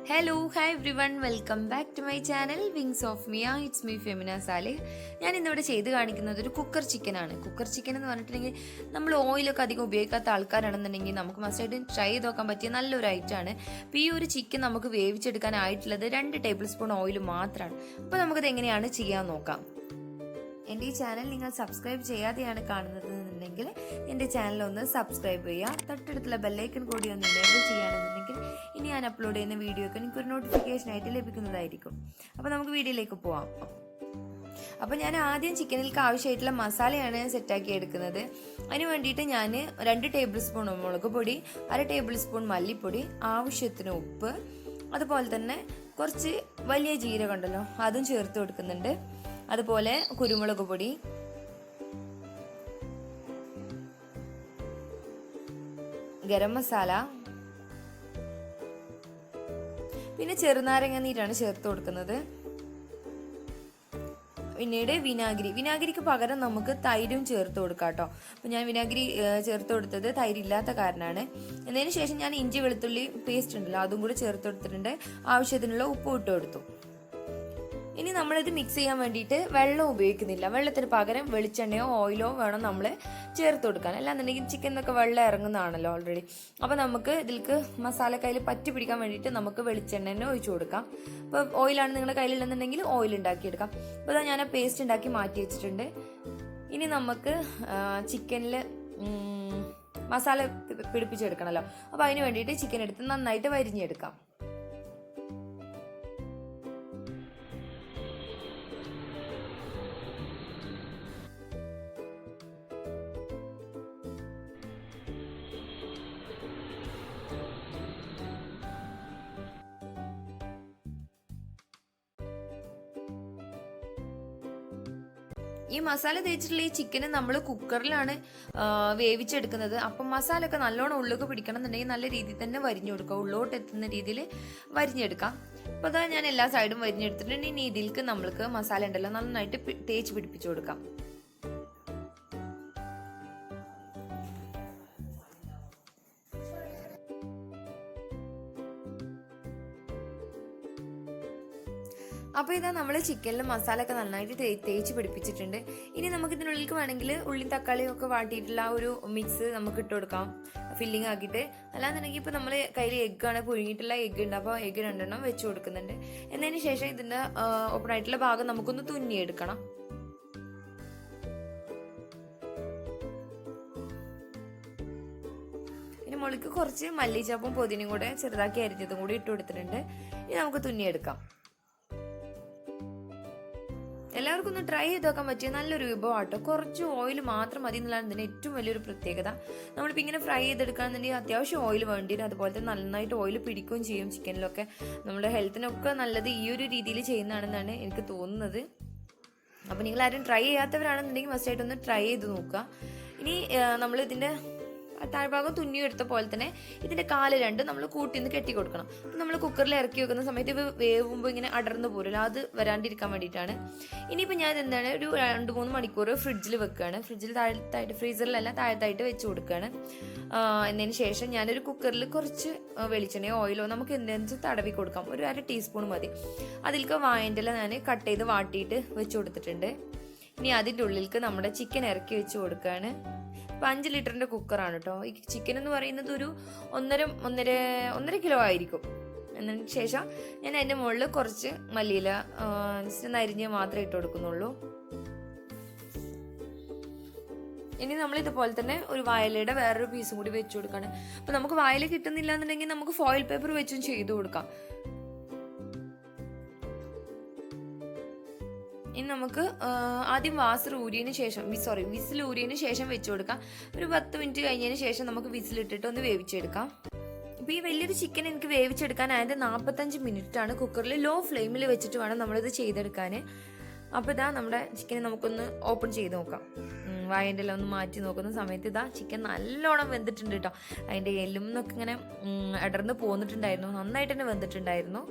Hello hi everyone welcome back to my channel wings of Miya. It's me Femina Salih. ഞാൻ ഇന്നിവിടെ ചെയ്ത് കാണിക്കുന്നത് ഒരു കുക്കർ ചിക്കനാണ്. കുക്കർ ചിക്കൻ എന്ന് പറഞ്ഞിട്ടുണ്ടെങ്കിൽ നമ്മൾ ഓയിലൊക്കെ അധികം ഉപയോഗിക്കാത്ത ആൾക്കാരാണെന്നുണ്ടെങ്കിൽ നമുക്ക് മസ്റ്റായിട്ട് ട്രൈ ചെയ്ത് നോക്കാൻ പറ്റിയ നല്ലൊരു ഐറ്റമാണ്. അപ്പോൾ ഈ ഒരു ചിക്കൻ നമുക്ക് വേവിച്ചെടുക്കാനായിട്ടുള്ളത് 2 ടേബിൾ സ്പൂൺ ഓയിൽ മാത്രമാണ്. അപ്പോൾ നമുക്കത് എങ്ങനെയാണ് ചെയ്യാൻ നോക്കാം. എൻ്റെ ഈ ചാനൽ നിങ്ങൾ സബ്സ്ക്രൈബ് ചെയ്യാതെയാണ് കാണുന്നതെന്നുണ്ടെങ്കിൽ എൻ്റെ ചാനൽ ഒന്ന് സബ്സ്ക്രൈബ് ചെയ്യുക. തൊട്ടടുത്തുള്ള ബെല്ലൈക്കൺ കൂടി ഒന്ന് എനേബിൾ ചെയ്യുകയാണെന്നുണ്ടെങ്കിൽ ഇനി ഞാൻ അപ്ലോഡ് ചെയ്യുന്ന വീഡിയോ ഒക്കെ എനിക്കൊരു നോട്ടിഫിക്കേഷൻ ആയിട്ട് ലഭിക്കുന്നതായിരിക്കും. അപ്പോൾ നമുക്ക് വീഡിയോയിലേക്ക് പോവാം. അപ്പോൾ ഞാൻ ആദ്യം ചിക്കനിലേക്ക് ആവശ്യമായിട്ടുള്ള മസാലയാണ് സെറ്റാക്കി എടുക്കുന്നത്. അതിന് വേണ്ടിയിട്ട് ഞാൻ 2 ടേബിൾ സ്പൂൺ മുളക് പൊടി, 1/2 ടേബിൾ സ്പൂൺ മല്ലിപ്പൊടി, ആവശ്യത്തിന് ഉപ്പ്, അതുപോലെ തന്നെ കുറച്ച് വലിയ ജീരകം ഉണ്ടല്ലോ അതും ചേർത്ത് കൊടുക്കുന്നുണ്ട്. അതുപോലെ കുരുമുളക് പൊടി, ഗരം മസാല, പിന്നെ ചെറുനാരങ്ങ നീരാണ് ചേർത്ത് കൊടുക്കുന്നത്. പിന്നീട് വിനാഗിരിക്ക് പകരം നമുക്ക് തൈരും ചേർത്ത് കൊടുക്കാം കേട്ടോ. അപ്പം ഞാൻ വിനാഗിരി ചേർത്ത് കൊടുത്തത് തൈരില്ലാത്ത കാരണമാണ്. എന്നതിന് ശേഷം ഞാൻ ഇഞ്ചി വെളുത്തുള്ളി പേസ്റ്റ് ഉണ്ടല്ലോ അതും കൂടി ചേർത്ത് കൊടുത്തിട്ടുണ്ട്. ആവശ്യത്തിനുള്ള ഉപ്പ് ഇട്ട് കൊടുത്തു. ഇനി നമ്മളിത് മിക്സ് ചെയ്യാൻ വേണ്ടിയിട്ട് വെള്ളം ഉപയോഗിക്കുന്നില്ല. വെള്ളത്തിന് പകരം വെളിച്ചെണ്ണയോ ഓയിലോ വേണം നമ്മൾ ചേർത്ത് കൊടുക്കാൻ. അല്ലാന്നുണ്ടെങ്കിൽ ചിക്കനൊക്കെ വെള്ളം ഇറങ്ങുന്നതാണല്ലോ ഓൾറെഡി. അപ്പോൾ നമുക്ക് ഇതിലേക്ക് മസാലക്കയിൽ പറ്റി പിടിക്കാൻ വേണ്ടിയിട്ട് നമുക്ക് വെളിച്ചെണ്ണ തന്നെ ഒഴിച്ചു കൊടുക്കാം. ഇപ്പോൾ ഓയിലാണ് നിങ്ങളുടെ കയ്യിലുണ്ടെന്നുണ്ടെങ്കിൽ ഓയിൽ ഉണ്ടാക്കിയെടുക്കാം. അപ്പോൾ അതാ ഞാൻ ആ പേസ്റ്റ് ഉണ്ടാക്കി മാറ്റി വെച്ചിട്ടുണ്ട്. ഇനി നമുക്ക് ചിക്കനിൽ മസാല പിടിപ്പിച്ചെടുക്കണമല്ലോ. അപ്പോൾ അതിന് വേണ്ടിയിട്ട് ചിക്കൻ എടുത്ത് നന്നായിട്ട് വരിഞ്ഞെടുക്കാം. ഈ മസാല തേച്ചിട്ടുള്ള ഈ ചിക്കന് നമ്മൾ കുക്കറിലാണ് വേവിച്ചെടുക്കുന്നത്. അപ്പം മസാല ഒക്കെ നല്ലോണം ഉള്ളിലേക്ക് പിടിക്കണം എന്നുണ്ടെങ്കിൽ നല്ല രീതിയിൽ തന്നെ വരിഞ്ഞു കൊടുക്കുക. ഉള്ളോട്ട് എത്തുന്ന രീതിയിൽ വരിഞ്ഞെടുക്കാം. അപ്പോൾ അതാ ഞാൻ എല്ലാ സൈഡും വരിഞ്ഞെടുത്തിട്ടുണ്ട്. ഇനി ഇതിലേക്ക് നമ്മൾക്ക് മസാല ഉണ്ടല്ലോ നന്നായിട്ട് തേച്ച് പിടിപ്പിച്ചു കൊടുക്കാം. അപ്പോൾ ഇതാ നമ്മൾ ചിക്കനിൽ മസാല ഒക്കെ നന്നായിട്ട് തേച്ച് പിടിപ്പിച്ചിട്ടുണ്ട്. ഇനി നമുക്ക് ഇതിനുള്ളിലേക്ക് വേണമെങ്കിൽ ഉള്ളിയും തക്കാളിയും ഒക്കെ വാട്ടിയിട്ടുള്ള ഒരു മിക്സ് നമുക്ക് ഇട്ട് കൊടുക്കാം ഫില്ലിംഗ് ആക്കിയിട്ട്. അല്ലാന്നുണ്ടെങ്കിൽ ഇപ്പോൾ നമ്മൾ കയ്യിൽ എഗ്ഗാണ് പുഴുങ്ങിയിട്ടുള്ള എഗ്ഗ് ഉണ്ട്. അപ്പോൾ എഗ്ഗ് 2 വെച്ച് കൊടുക്കുന്നുണ്ട്. എന്നതിന് ശേഷം ഇതിൻ്റെ ഓപ്പൺ ആയിട്ടുള്ള ഭാഗം നമുക്കൊന്ന് തുന്നിയെടുക്കണം. ഇനി മുകളിലേക്ക് കുറച്ച് മല്ലിച്ചപ്പും പുതിനയും കൂടെ ചെറുതാക്കി അരിഞ്ഞതും കൂടി ഇട്ട് കൊടുത്തിട്ടുണ്ട്. ഇനി നമുക്ക് തുന്നിയെടുക്കാം. എല്ലാവർക്കും ഒന്ന് ട്രൈ ചെയ്ത് നോക്കാൻ പറ്റിയ നല്ലൊരു വിഭവമാട്ടോ. കുറച്ച് ഓയിൽ മാത്രം മതി എന്നുള്ളതാണ് ഇതിന് ഏറ്റവും വലിയൊരു പ്രത്യേകത. നമ്മളിപ്പോൾ ഇങ്ങനെ ഫ്രൈ ചെയ്തെടുക്കുകയാണെന്നുണ്ടെങ്കിൽ അത്യാവശ്യം ഓയിൽ വേണ്ടി വരും. അതുപോലെ തന്നെ നന്നായിട്ട് ഓയിൽ പിടിക്കുകയും ചെയ്യും ചിക്കനിലൊക്കെ. നമ്മുടെ ഹെൽത്തിനൊക്കെ നല്ലത് ഈ ഒരു രീതിയിൽ ചെയ്യുന്നതാണെന്നാണ് എനിക്ക് തോന്നുന്നത്. അപ്പോൾ നിങ്ങൾ ആരും ട്രൈ ചെയ്യാത്തവരാണെന്നുണ്ടെങ്കിൽ മസ്റ്റായിട്ടൊന്ന് ട്രൈ ചെയ്ത് നോക്കുക. ഇനി നമ്മൾ ഇതിൻ്റെ താഴ്ഭാഗം തുന്നിയെടുത്ത പോലെ തന്നെ ഇതിൻ്റെ കാല് 2 നമ്മൾ കൂട്ടിന്ന് കെട്ടി കൊടുക്കണം. അപ്പം നമ്മൾ കുക്കറിൽ ഇറക്കി വെക്കുന്ന സമയത്ത് ഇത് വേവുമ്പോൾ ഇങ്ങനെ അടർന്നു പോരുമല്ലോ, അത് വരാണ്ടിരിക്കാൻ വേണ്ടിയിട്ടാണ്. ഇനിയിപ്പോൾ ഞാൻ എന്താണ് ഒരു 2-3 മണിക്കൂർ ഫ്രിഡ്ജിൽ വെക്കുകയാണ്. ഫ്രിഡ്ജിൽ താഴത്തായിട്ട്, ഫ്രീസറിലല്ല താഴത്തായിട്ട് വെച്ച് കൊടുക്കുകയാണ്. എന്നതിന് ശേഷം ഞാനൊരു കുക്കറിൽ കുറച്ച് വെളിച്ചെണ്ണയോ ഓയിലോ നമുക്ക് എന്തെങ്കിലും തടവി കൊടുക്കാം. ഒരു 1/2 ടീസ്പൂൺ മതി. അതിലേക്ക് വാഴൻ്റെ ഇല ഞാൻ കട്ട് ചെയ്ത് വാട്ടിയിട്ട് വെച്ച് കൊടുത്തിട്ടുണ്ട്. ഇനി അതിൻ്റെ ഉള്ളിലേക്ക് നമ്മുടെ ചിക്കൻ ഇറക്കി വെച്ച് കൊടുക്കുകയാണ്. ഇപ്പോൾ 5 ലിറ്ററിൻ്റെ കുക്കറാണ് കേട്ടോ. ഈ ചിക്കൻ എന്ന് പറയുന്നത് ഒരു 1.5 കിലോ ആയിരിക്കും. എന്നതിന് ശേഷം ഞാൻ അതിൻ്റെ മുകളിൽ കുറച്ച് മല്ലിയില ജസ്റ്റ് നരിഞ്ഞ് മാത്രമേ ഇട്ട് കൊടുക്കുന്നുള്ളൂ. ഇനി നമ്മൾ ഇതുപോലെ തന്നെ ഒരു വാഴയിലയുടെ വേറൊരു പീസും കൂടി വെച്ച് കൊടുക്കുകയാണ്. അപ്പോൾ നമുക്ക് വാഴയില കിട്ടുന്നില്ല എന്നുണ്ടെങ്കിൽ നമുക്ക് ഫോയിൽ പേപ്പർ വെച്ചും ചെയ്ത് കൊടുക്കാം. ഇനി നമുക്ക് ആദ്യം വിസിൽ ഊരിയതിന് ശേഷം വെച്ച് കൊടുക്കാം. ഒരു 10 മിനിറ്റ് കഴിഞ്ഞതിന് ശേഷം നമുക്ക് വിസിലിട്ടിട്ട് ഒന്ന് വേവിച്ചെടുക്കാം. ഇപ്പോൾ ഈ വലിയൊരു ചിക്കൻ എനിക്ക് വേവിച്ചെടുക്കാനായത് 45 മിനിറ്റാണ്. കുക്കറിൽ ലോ ഫ്ലെയിമിൽ വെച്ചിട്ട് വേണം നമ്മളിത് ചെയ്തെടുക്കാൻ. അപ്പോൾ ഇതാ നമ്മുടെ ചിക്കനെ നമുക്കൊന്ന് ഓപ്പൺ ചെയ്ത് നോക്കാം. വായൻ്റെ എല്ലാം ഒന്ന് മാറ്റി നോക്കുന്ന സമയത്ത് ഇതാ ചിക്കൻ നല്ലോണം വെന്തിട്ടുണ്ട് കേട്ടോ. അതിൻ്റെ എല്ലും എന്നൊക്കെ ഇങ്ങനെ അടർന്ന് പോന്നിട്ടുണ്ടായിരുന്നു. നന്നായിട്ട് തന്നെ വെന്തിട്ടുണ്ടായിരുന്നു.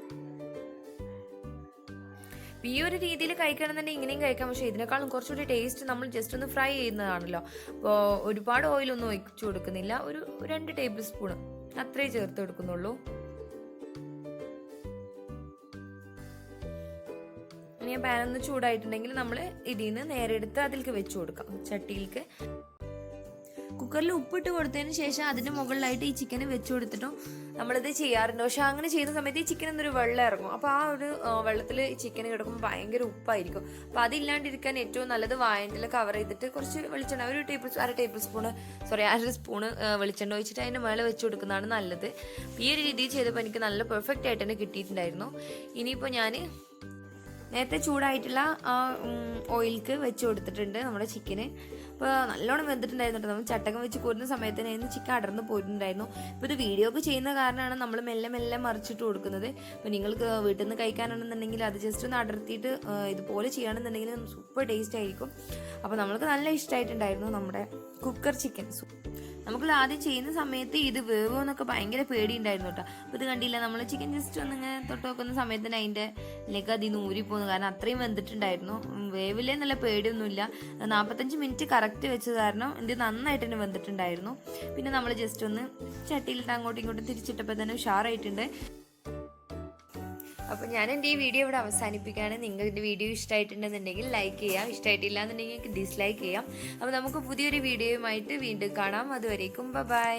ഈ ഒരു രീതിയിൽ കഴിക്കണമെന്നുണ്ടെങ്കിൽ ഇങ്ങനെയും കഴിക്കാം. പക്ഷേ ഇതിനേക്കാളും കുറച്ചുകൂടി ടേസ്റ്റ് നമ്മൾ ജസ്റ്റ് ഒന്ന് ഫ്രൈ ചെയ്യുന്നതാണല്ലോ. അപ്പോൾ ഒരുപാട് ഓയിലൊന്നും ഒഴിച്ചു കൊടുക്കുന്നില്ല. ഒരു 2 ടേബിൾ സ്പൂൺ അത്രേ ചേർത്ത് കൊടുക്കുന്നുള്ളൂ. ഇനി ആ പാൻ ഒന്ന് ചൂടായിട്ടുണ്ടെങ്കിൽ നമ്മൾ ഇതിൽ നിന്ന് നേരെ എടുത്ത് അതിലേക്ക് വെച്ച് കൊടുക്കാം ചട്ടിയിലേക്ക്. കുക്കറിൽ ഉപ്പിട്ട് കൊടുത്തതിന് ശേഷം അതിൻ്റെ മുകളിലായിട്ട് ഈ ചിക്കൻ വെച്ച് കൊടുത്തിട്ടും നമ്മളിത് ചെയ്യാറുണ്ട്. പക്ഷെ അങ്ങനെ ചെയ്യുന്ന സമയത്ത് ഈ ചിക്കൻ എന്നൊരു വെള്ളം ഇറങ്ങും. അപ്പോൾ ആ ഒരു വെള്ളത്തിൽ ഈ ചിക്കൻ കിടക്കുമ്പോൾ ഭയങ്കര ഉപ്പായിരിക്കും. അപ്പോൾ അതില്ലാണ്ടിരിക്കാൻ ഏറ്റവും നല്ലത് വായൻ്റിൽ കവർ ചെയ്തിട്ട് കുറച്ച് വെളിച്ചെണ്ണ അര സ്പൂണ് വെളിച്ചെണ്ണ ഒഴിച്ചിട്ട് അതിൻ്റെ മേലെ വെച്ച് കൊടുക്കുന്നതാണ് നല്ലത്. ഈ ഒരു രീതിയിൽ ചെയ്തപ്പോൾ എനിക്ക് നല്ല പെർഫെക്റ്റ് ആയിട്ട് തന്നെ കിട്ടിയിട്ടുണ്ടായിരുന്നു. ഇനിയിപ്പോൾ ഞാൻ നേരത്തെ ചൂടായിട്ടുള്ള ആ ഓയിലേക്ക് വെച്ച് കൊടുത്തിട്ടുണ്ട് നമ്മുടെ ചിക്കന്. അപ്പോൾ നല്ലോണം വെന്തിട്ടുണ്ടായിരുന്നു കേട്ടോ. നമ്മൾ ചട്ടകം വെച്ച് കോരുന്ന സമയത്ത് തന്നെ ചിക്കൻ അടർന്ന് പോയിട്ടുണ്ടായിരുന്നു. ഇപ്പോൾ ഇത് വീഡിയോ ഒക്കെ ചെയ്യുന്ന കാരണമാണ് നമ്മൾ മെല്ലെ മെല്ലെ മറിച്ചിട്ട് കൊടുക്കുന്നത്. അപ്പോൾ നിങ്ങൾക്ക് വീട്ടിൽ നിന്ന് കഴിക്കാനാണെന്നുണ്ടെങ്കിൽ അത് ജസ്റ്റ് ഒന്ന് അടർത്തിയിട്ട് ഇതുപോലെ ചെയ്യുകയാണെന്നുണ്ടെങ്കിൽ സൂപ്പർ ടേസ്റ്റ് ആയിരിക്കും. അപ്പോൾ നമ്മൾക്ക് നല്ല ഇഷ്ടമായിട്ടുണ്ടായിരുന്നു നമ്മുടെ കുക്കർ ചിക്കൻ. നമുക്ക് ആദ്യം ചെയ്യുന്ന സമയത്ത് ഇത് വേവോ എന്നൊക്കെ ഭയങ്കര പേടിയുണ്ടായിരുന്നു കേട്ടോ. അപ്പോൾ ഇത് കണ്ടില്ല, നമ്മൾ ചിക്കൻ ജസ്റ്റ് ഒന്നിങ്ങനെ തൊട്ട് നോക്കുന്ന സമയത്ത് തന്നെ അതിൻ്റെ ലേക്ക് അതിൽ ഊരിപ്പോകുന്നു. കാരണം അത്രയും വെന്തിട്ടുണ്ടായിരുന്നു. വേവില്ലേ എന്നുള്ള പേടിയൊന്നുമില്ല. 45 മിനിറ്റ് കറക്റ്റ് വെച്ചത് കാരണം ഇത് നന്നായിട്ട് തന്നെ വെന്തിട്ടുണ്ടായിരുന്നു. പിന്നെ നമ്മൾ ജസ്റ്റ് ഒന്ന് ചട്ടിയിലിട്ട് അങ്ങോട്ടും ഇങ്ങോട്ടും തിരിച്ചിട്ടപ്പോൾ തന്നെ ഉഷാറായിട്ടുണ്ട്. അപ്പോൾ ഞാൻ എൻ്റെ ഈ വീഡിയോ ഇവിടെ അവസാനിപ്പിക്കുകയാണ്. നിങ്ങൾക്ക് വീഡിയോ ഇഷ്ടമായിട്ടുണ്ടെന്നുണ്ടെങ്കിൽ ലൈക്ക് ചെയ്യാം, ഇഷ്ടമായിട്ടില്ല എന്നുണ്ടെങ്കിൽ ഡിസ്ലൈക്ക് ചെയ്യാം. അപ്പോൾ നമുക്ക് പുതിയൊരു വീഡിയോയുമായിട്ട് വീണ്ടും കാണാം. അതുവരേക്കും ബൈ.